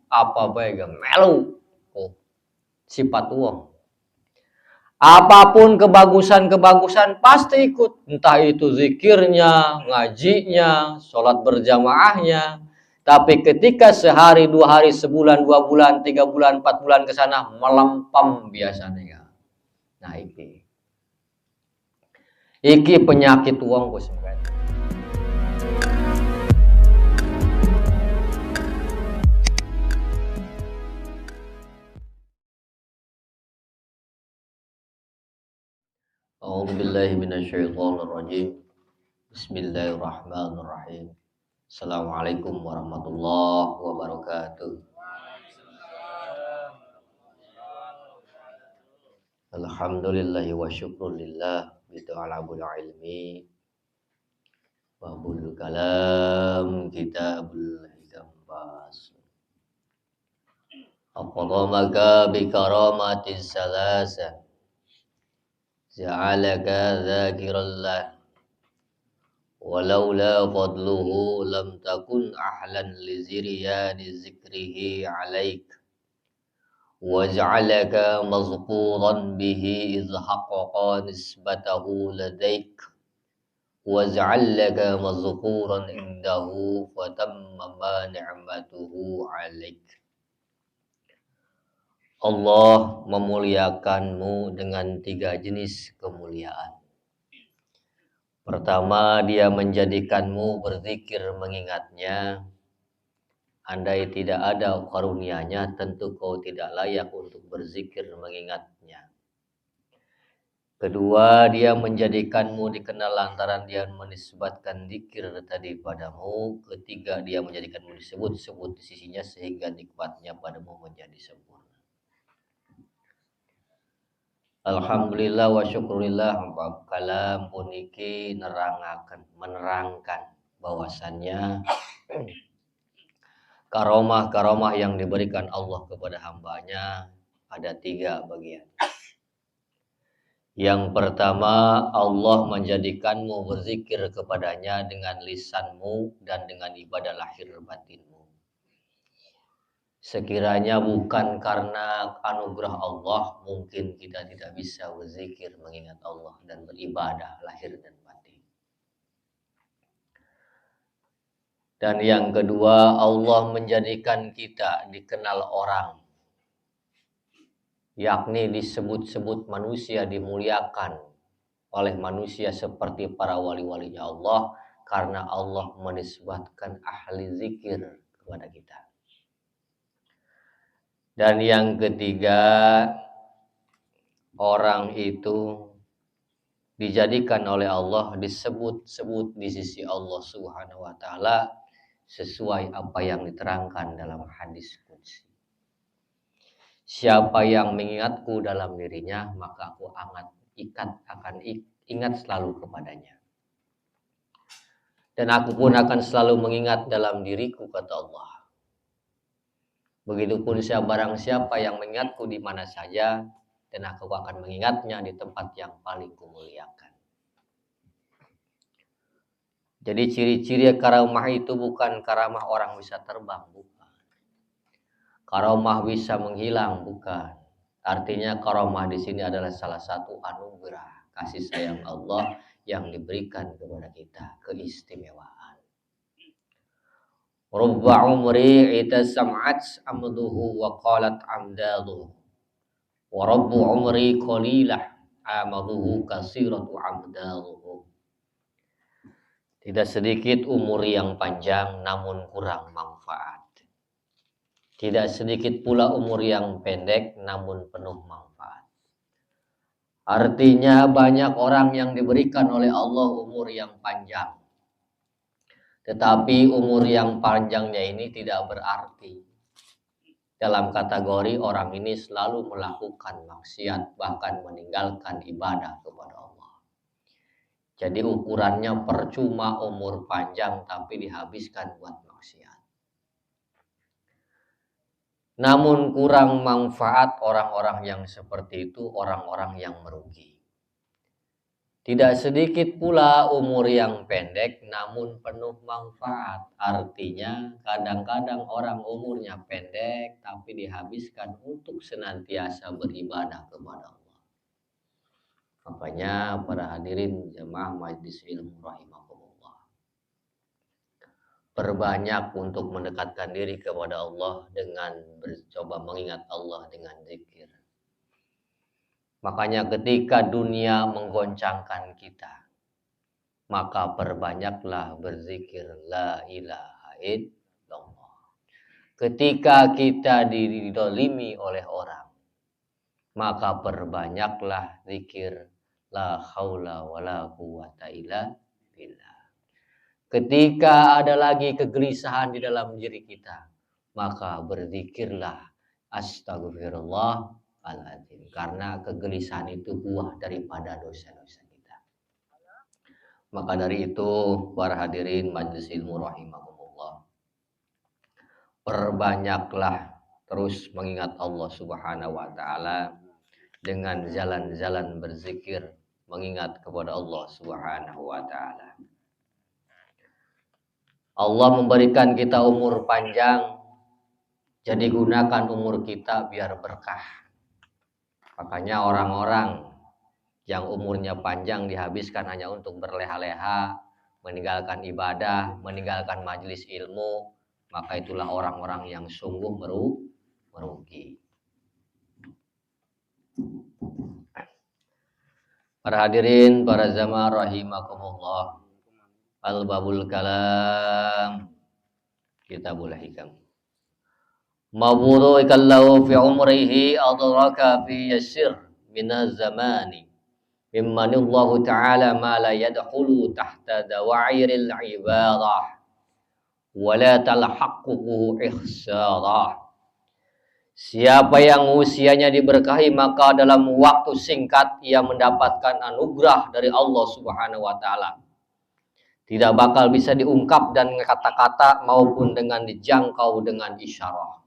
apa bae melu. Oh, sifat uang. Apapun kebagusan-kebagusan pasti ikut. Entah itu zikirnya, ngajinya, sholat berjamaahnya. Tapi ketika sehari, 2 hari, sebulan, 2 bulan, 3 bulan, 4 bulan ke sana melempem biasanya. Nah iki penyakit uang bos. A'udzubillahi minasyaitonirrajim. Bismillahirrahmanirrahim. Assalamualaikum warahmatullahi wabarakatuh. Alhamdulillahi wa syukrulillah bita'alabul ilmi wa bul kalam kitabul hikam bas. Aqdamaka bi karamatis salasa ja'alaka dzakirallah walaula fadluhu lam takun ahlan li ziryani zikrihi alaik waj'alaka mazkuran bihi iz haqqaqa nisbatahu ladaik waj'alaka mazkuran indahu fatammama ni'matuhu alaik. Allah memuliakanmu dengan 3 jenis kemuliaan. Pertama, Dia menjadikanmu berzikir mengingatnya. Andai tidak ada karunia-Nya, tentu kau tidak layak untuk berzikir mengingatnya. Kedua, Dia menjadikanmu dikenal lantaran Dia menisbatkan zikir tadi padamu. Ketiga, Dia menjadikanmu disebut-sebut di sisinya sehingga nikmatnya padamu menjadi sempurna. Alhamdulillah wa syukurillah bab kalam puniki menerangkan bahwasannya karomah yang diberikan Allah kepada hambanya ada 3 bagian. Yang pertama, Allah menjadikanmu berzikir kepadanya dengan lisanmu dan dengan ibadah lahir batinmu. Sekiranya bukan karena anugerah Allah, mungkin kita tidak bisa berzikir mengingat Allah dan beribadah lahir dan batin. Dan yang kedua, Allah menjadikan kita dikenal orang, yakni disebut-sebut manusia, dimuliakan oleh manusia seperti para wali-walinya Allah, karena Allah menisbatkan ahli zikir kepada kita. Dan yang ketiga, orang itu dijadikan oleh Allah disebut-sebut di sisi Allah Subhanahu wa taala sesuai apa yang diterangkan dalam hadis qudsi. Siapa yang mengingatku dalam dirinya, maka aku akan ingat selalu kepadanya. Dan aku pun akan selalu mengingat dalam diriku, kata Allah. Begitupun barang siapa yang mengingatku di mana saja, dan aku akan mengingatnya di tempat yang paling kumuliakan. Jadi ciri-ciri karamah itu bukan karamah orang bisa terbang, bukan. Karamah bisa menghilang, bukan. Artinya karamah di sini adalah salah satu anugerah kasih sayang Allah yang diberikan kepada kita, keistimewaan. Rubba umri itasam'at amduhu wa qalat amdaluhu wa rabbu umri qalilah amaduhu kasiratu amdaluhu. Tidak sedikit umur yang panjang namun kurang manfaat. Tidak sedikit pula umur yang pendek namun penuh manfaat. Artinya banyak orang yang diberikan oleh Allah umur yang panjang. Tetapi umur yang panjangnya ini tidak berarti dalam kategori orang ini selalu melakukan maksiat, bahkan meninggalkan ibadah kepada Allah. Jadi ukurannya percuma umur panjang tapi dihabiskan buat maksiat. Namun kurang manfaat orang-orang yang seperti itu, orang-orang yang merugi. Tidak sedikit pula umur yang pendek namun penuh manfaat. Artinya kadang-kadang orang umurnya pendek tapi dihabiskan untuk senantiasa beribadah kepada Allah. Makanya para hadirin jemaah majelis ilmu rahimakumullah, perbanyak untuk mendekatkan diri kepada Allah dengan mencoba mengingat Allah dengan zikir. Makanya ketika dunia menggoncangkan kita, maka perbanyaklah berzikir la ilaha illallah. Ketika kita didolimi oleh orang, maka perbanyaklah zikir la haula wala quwata illa billah. Ketika ada lagi kegelisahan di dalam diri kita, maka berzikirlah astagfirullah al-azim. Karena kegelisahan itu buah daripada dosa-dosa kita. Maka dari itu, para hadirin majelis ilmu rahimakumullah, perbanyaklah terus mengingat Allah Subhanahu wa taala dengan jalan-jalan berzikir, mengingat kepada Allah Subhanahu wa taala. Allah memberikan kita umur panjang, jadi gunakan umur kita biar berkah. Makanya orang-orang yang umurnya panjang dihabiskan hanya untuk berleha-leha, meninggalkan ibadah, meninggalkan majelis ilmu, maka itulah orang-orang yang sungguh merugi. Para hadirin, para jamaah rahimakumullah, Al-Babul Kalam, Kitabul Hikam. Maburu ikallahu fi umrihi adraka fi yasir minaz zamani mimmanillahu ta'ala ma la yadkhulu tahta dawa'iril ibadah wa la talhaqquhu ihsarah. Siapa yang usianya diberkahi, maka dalam waktu singkat ia mendapatkan anugerah dari Allah Subhanahu wa taala. Tidak bakal bisa diungkap dan kata-kata maupun dengan dijangkau dengan isyarat.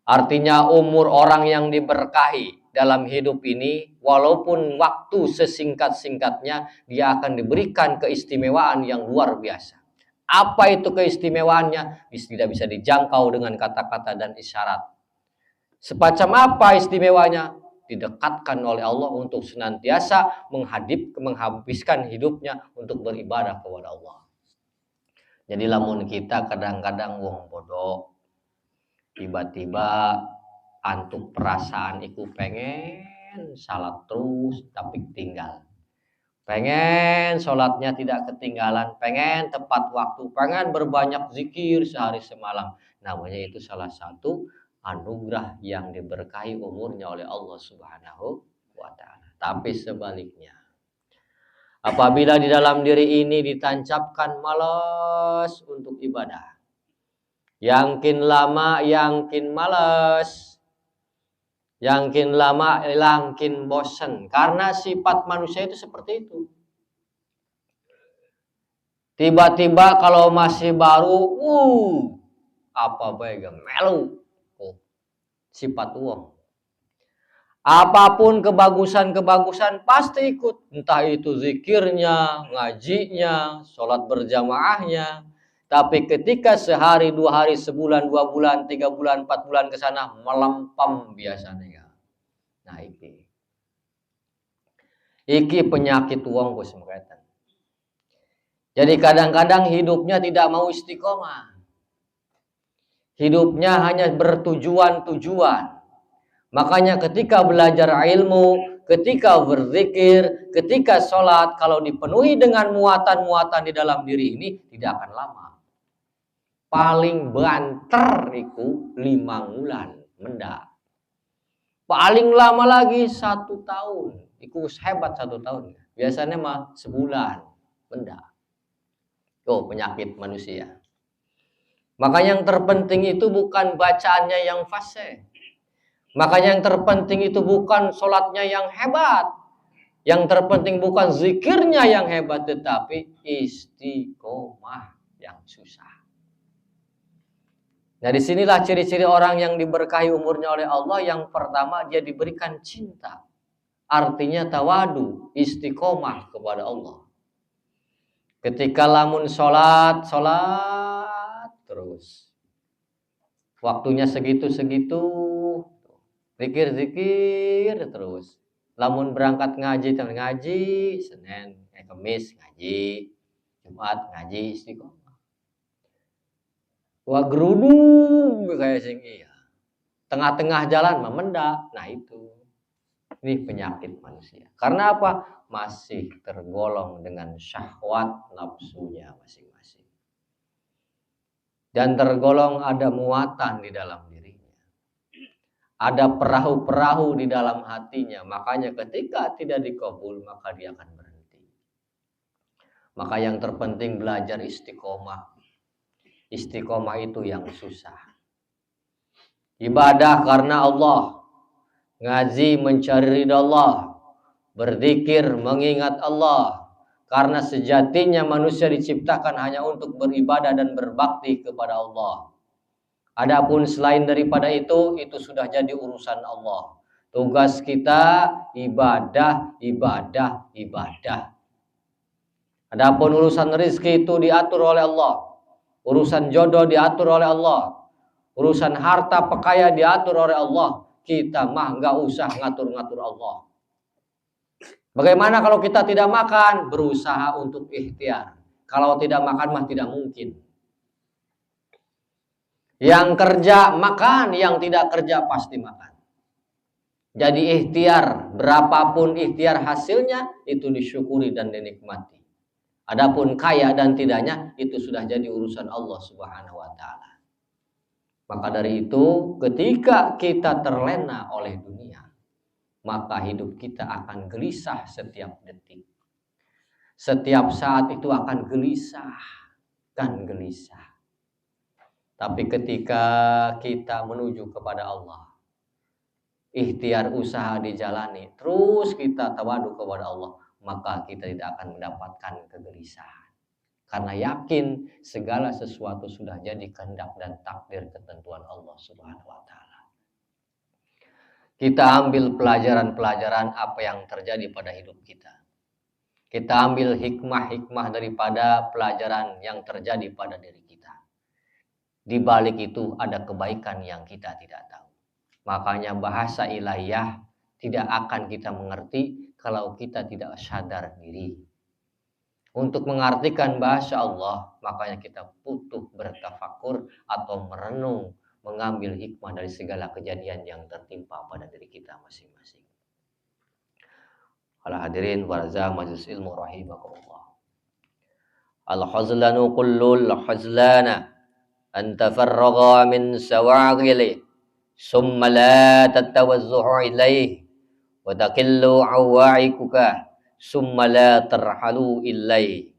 Artinya umur orang yang diberkahi dalam hidup ini, walaupun waktu sesingkat-singkatnya, dia akan diberikan keistimewaan yang luar biasa. Apa itu keistimewaannya? Tidak bisa dijangkau dengan kata-kata dan isyarat. Semacam apa istimewanya? Didekatkan oleh Allah untuk senantiasa menghabiskan hidupnya untuk beribadah kepada Allah. Jadi lamun kita kadang-kadang wong bodoh, tiba-tiba antuk perasaan iku pengen salat terus tapi tinggal. Pengen sholatnya tidak ketinggalan, pengen tepat waktu, pengen berbanyak zikir sehari semalam. Namanya itu salah satu anugerah yang diberkahi umurnya oleh Allah Subhanahu wa ta'ala. Tapi sebaliknya, apabila di dalam diri ini ditancapkan malas untuk ibadah, yakin lama yakin malas, yakin lama yakin bosan, karena sifat manusia itu seperti itu. Tiba-tiba kalau masih baru, apa baik melu. Sifat uang. Apapun kebagusan-kebagusan pasti ikut. Entah itu zikirnya, ngajinya, sholat berjamaahnya. Tapi ketika sehari, 2 hari, sebulan, 2 bulan, 3 bulan, 4 bulan ke sana, melempem biasanya. Nah iki penyakit uang bos mereka. Jadi kadang-kadang hidupnya tidak mau istiqomah. Hidupnya hanya bertujuan-tujuan. Makanya ketika belajar ilmu, ketika berzikir, ketika sholat, kalau dipenuhi dengan muatan-muatan di dalam diri ini, tidak akan lama. Paling banter itu 5 bulan, mendak. Paling lama lagi 1 tahun. Itu hebat 1 tahun. Biasanya mah sebulan, mendak. Tuh penyakit manusia. Maka yang terpenting itu bukan bacaannya yang fasih. Makanya yang terpenting itu bukan sholatnya yang hebat. Yang terpenting bukan zikirnya yang hebat, tetapi istiqomah yang susah. Nah disinilah ciri-ciri orang yang diberkahi umurnya oleh Allah. Yang pertama, dia diberikan cinta artinya tawadu, istiqomah kepada Allah. Ketika lamun sholat terus. Waktunya segitu-segitu, zikir terus. Lamun berangkat ngaji, Senin, Kamis ngaji, Jumat ngaji, istiqomah. Wah gerudung kayak sing iya. Tengah-tengah jalan memenda. Nah itu. Ini penyakit manusia. Karena apa? Masih tergolong dengan syahwat nafsunya masing-masing. Dan tergolong ada muatan di dalam dirinya. Ada perahu-perahu di dalam hatinya. Makanya ketika tidak dikabul, maka dia akan berhenti. Maka yang terpenting belajar istiqomah. Istiqomah itu yang susah. Ibadah karena Allah. Ngaji mencari ridha Allah. Berzikir mengingat Allah. Karena sejatinya manusia diciptakan hanya untuk beribadah dan berbakti kepada Allah. Adapun selain daripada itu sudah jadi urusan Allah. Tugas kita ibadah. Adapun urusan rezeki itu diatur oleh Allah. Urusan jodoh diatur oleh Allah. Urusan harta pekaya diatur oleh Allah. Kita mah nggak usah ngatur-ngatur Allah. Bagaimana kalau kita tidak makan? Berusaha untuk ikhtiar. Kalau tidak makan mah tidak mungkin. Yang kerja makan, yang tidak kerja pasti makan. Jadi ikhtiar, berapapun ikhtiar hasilnya itu disyukuri dan dinikmati. Adapun kaya dan tidaknya itu sudah jadi urusan Allah Subhanahu wa taala. Maka dari itu, ketika kita terlena oleh dunia, maka hidup kita akan gelisah setiap detik. Setiap saat itu akan gelisah dan gelisah. Tapi ketika kita menuju kepada Allah, ikhtiar usaha dijalani, terus kita tawadu kepada Allah, maka kita tidak akan mendapatkan kegelisahan. Karena yakin segala sesuatu sudah jadi kehendak dan takdir ketentuan Allah Subhanahu wa taala. Kita ambil pelajaran-pelajaran apa yang terjadi pada hidup kita. Kita ambil hikmah-hikmah daripada pelajaran yang terjadi pada diri kita. Di balik itu ada kebaikan yang kita tidak tahu. Makanya bahasa ilahiyah tidak akan kita mengerti kalau kita tidak sadar diri. Untuk mengartikan bahasa Allah, makanya kita butuh bertafakur atau merenung, mengambil hikmah dari segala kejadian yang tertimpa pada diri kita masing-masing. Al hadirin warza majelis ilmu rahimakumullah. Al-khazlanu kullul khazlana an tafarraga min sawagili summa la tatawazzuhu ilaih wa takillu awa'ikuka summa la tarhalu ilaih.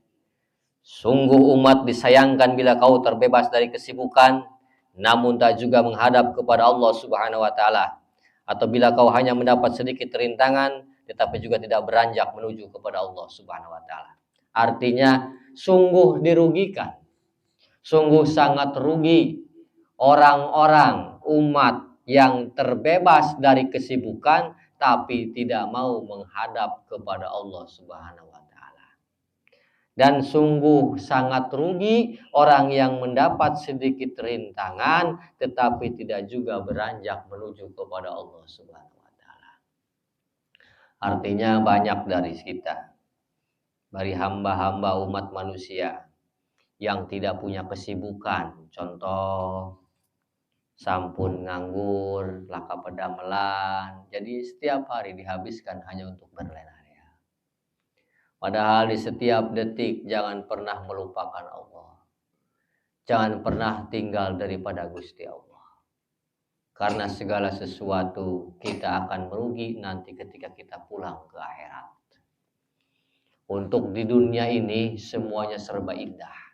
Sungguh umat disayangkan bila kau terbebas dari kesibukan namun tak juga menghadap kepada Allah Subhanahu wa taala, atau bila kau hanya mendapat sedikit rintangan tetapi juga tidak beranjak menuju kepada Allah Subhanahu wa taala. Artinya sungguh dirugikan. Sungguh sangat rugi orang-orang umat yang terbebas dari kesibukan tapi tidak mau menghadap kepada Allah Subhanahu wa taala. Dan sungguh sangat rugi orang yang mendapat sedikit rintangan tetapi tidak juga beranjak menuju kepada Allah Subhanahu wa taala. Artinya banyak dari kita, dari hamba-hamba umat manusia yang tidak punya kesibukan, contoh sampun nganggur, laka pedamelan, jadi setiap hari dihabiskan hanya untuk berlena-lena. Padahal di setiap detik jangan pernah melupakan Allah, jangan pernah tinggal daripada Gusti Allah, karena segala sesuatu kita akan merugi nanti ketika kita pulang ke akhirat. Untuk di dunia ini semuanya serba indah.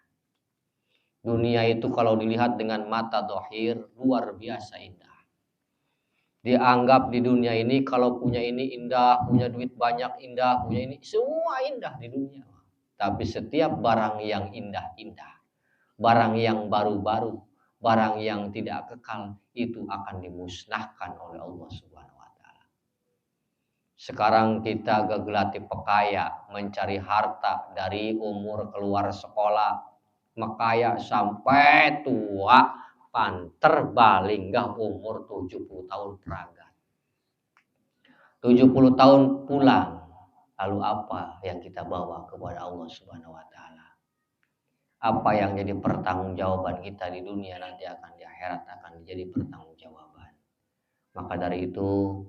Dunia itu kalau dilihat dengan mata dohir luar biasa indah. Dianggap di dunia ini kalau punya ini indah, punya duit banyak indah, punya ini semua indah di dunia. Tapi setiap barang yang indah-indah, barang yang baru-baru, barang yang tidak kekal itu akan dimusnahkan oleh Allah Subhanahu wa taala. Sekarang kita gegelati pekaya, mencari harta dari umur keluar sekolah, mekaya sampai tua, panter balinggah umur 70 tahun peragat. 70 tahun pulang, lalu apa yang kita bawa kepada Allah Subhanahu wa taala? Apa yang jadi pertanggungjawaban kita di dunia nanti akan di akhirat akan jadi pertanggungjawaban. Maka dari itu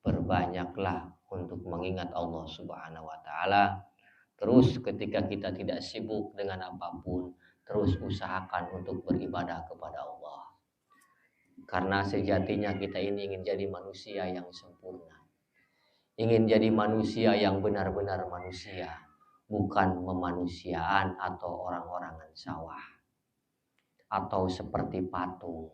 berbanyaklah untuk mengingat Allah Subhanahu wa taala. Terus ketika kita tidak sibuk dengan apapun, terus usahakan untuk beribadah kepada Allah. Karena sejatinya kita ini ingin jadi manusia yang sempurna. Ingin jadi manusia yang benar-benar manusia, bukan memanusiaan atau orang-orangan sawah atau seperti patung.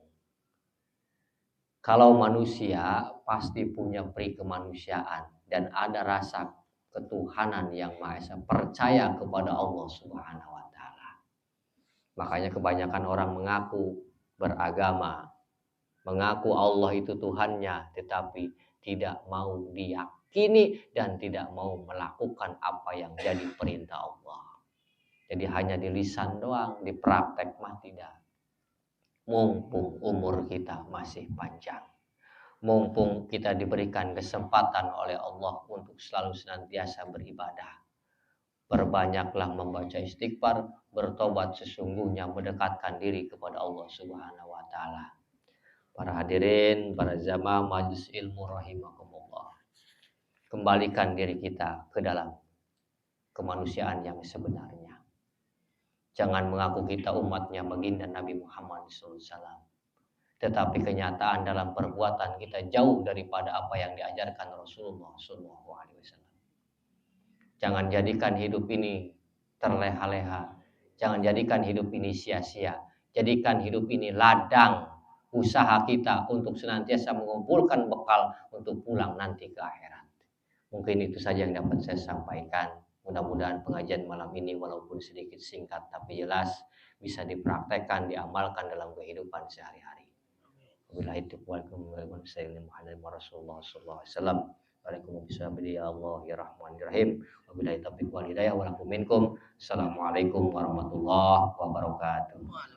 Kalau manusia pasti punya peri kemanusiaan dan ada rasa ketuhanan yang Maha Esa, percaya kepada Allah Subhanahu wa taala. Makanya kebanyakan orang mengaku beragama, mengaku Allah itu Tuhannya, tetapi tidak mau diyakini dan tidak mau melakukan apa yang jadi perintah Allah. Jadi hanya di lisan doang, di praktek mah tidak. Mumpung umur kita masih panjang, mumpung kita diberikan kesempatan oleh Allah untuk selalu senantiasa beribadah, berbanyaklah membaca istighfar, bertobat, sesungguhnya mendekatkan diri kepada Allah Subhanahu wa taala. Para hadirin, para jamaah majelis ilmu rahimakumullah, kembalikan diri kita ke dalam kemanusiaan yang sebenarnya. Jangan mengaku kita umatnya baginda Nabi Muhammad SAW, tetapi kenyataan dalam perbuatan kita jauh daripada apa yang diajarkan Rasulullah SAW. Jangan jadikan hidup ini terleha-leha, jangan jadikan hidup ini sia-sia, jadikan hidup ini ladang usaha kita untuk senantiasa mengumpulkan bekal untuk pulang nanti ke akhirat. Mungkin itu saja yang dapat saya sampaikan. Mudah-mudahan pengajian malam ini walaupun sedikit singkat tapi jelas bisa dipraktekkan, diamalkan dalam kehidupan sehari-hari. Wabillahi taufiq wal hidayah. Muhammad Rasulullah sallallahu alaihi wasallam. Wabillahi taufiq wal hidayah. Assalamualaikum warahmatullahi wabarakatuh.